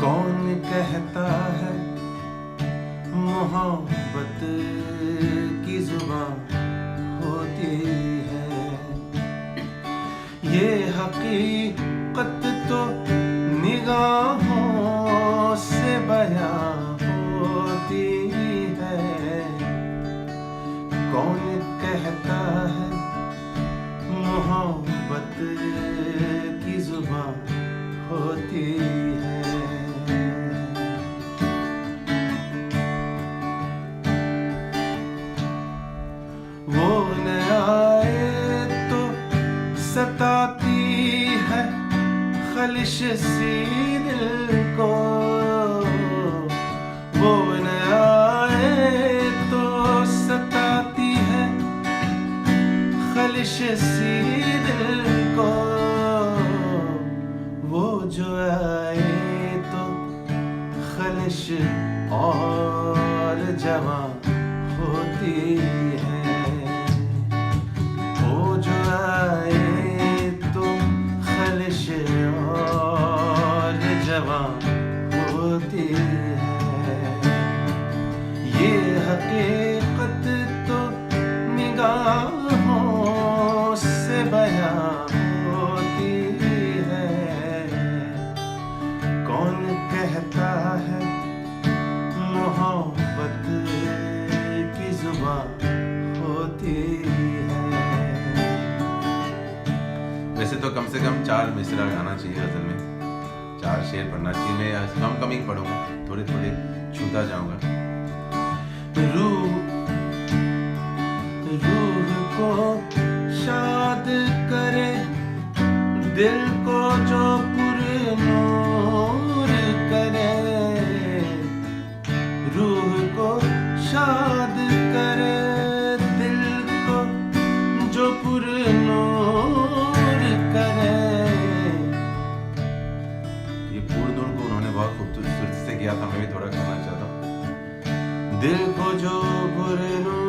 कौन कहता है मोहब्बत की जुबान होती है। ये हकीकत तो निगाहों से बयां होती है। कौन कहता है मोहब्बत की जुबान होती है। वो न आए तो सताती है खलिश सी दिल को। वो न आए तो सताती है खलिश सी दिल को। वो जो आए तो खलिश और जवां होती है। वो जो आए तो खलिश और जवां होती है। ये हकीकत तो निगाहों से बयां होती है। कौन कहता है मोहब्बत की जुबान होती है। वैसे तो कम से कम 4 मिसरा गाना चाहिए गजल में, 4 शेर पढ़ना चाहिए। मैं कम कम ही पढ़ूंगा, थोड़े थोड़े छूता जाऊंगा। रूह को शाद करे दिल को जो पुरनूर करे। रूह को शाद करे दिल को जो पुरनूर करे। ये पूर्ण को उन्होंने बहुत खूबसूरती से किया था, मैं भी थोड़ा करना चाहता हूँ। दिल को जो पुरनूर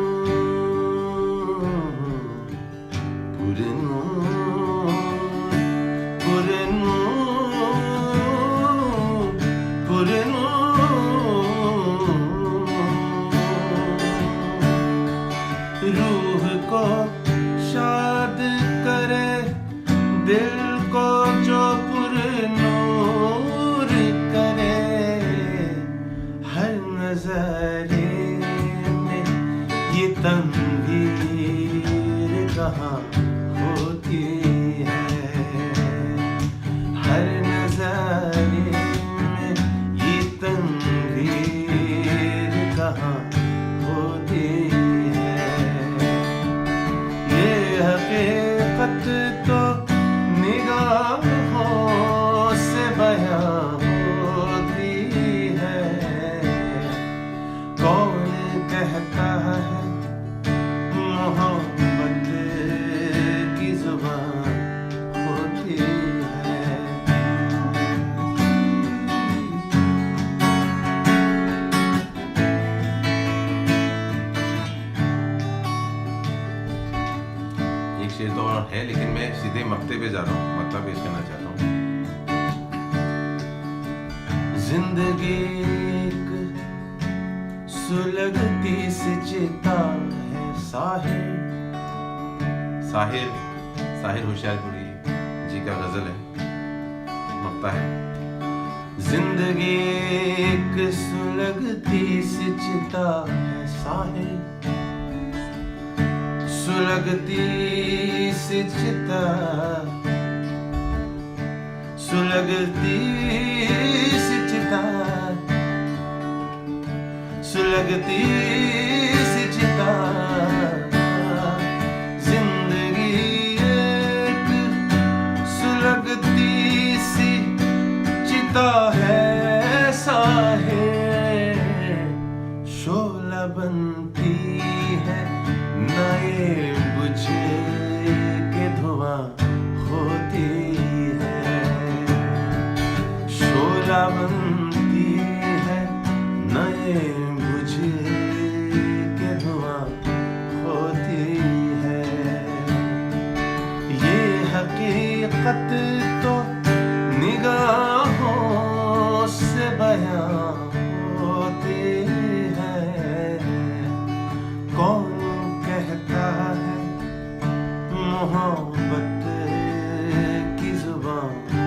रूह को शाद करे दिल को जो पुरनूर करे। हर नज़ारे में ये तंवीर कहाँ होती है। हर नज़ारे में ये तंवीर कहाँ होती है। ये हकीकत तो निगाहों से बयां होती है। कौन कहता है मोहब्बत की जुबान होती है। एक शेर तो और है, लेकिन मैं सीधे मक्ते पे जा रहा हूँ, मतलब पेश करना चाहता हूँ। जिंदगी एक सुलगती सी चिता है साहिर। साहिर होशियारपुरी जी का गजल है, मक्ता है। जिंदगी एक सुलगती सी चिता है साहिर। सुलगती सी चिता, सुलगती सी चिता, सुलगती सी चिता। जिंदगी एक सुलगती सी चिता है साहिर। शोला बनती है नए बुझे के धुआं होती है। शोला बनती है नए बुझे के धुआं होती है। ये हकीकत तो निगाहों से मोहब्बत की जुबान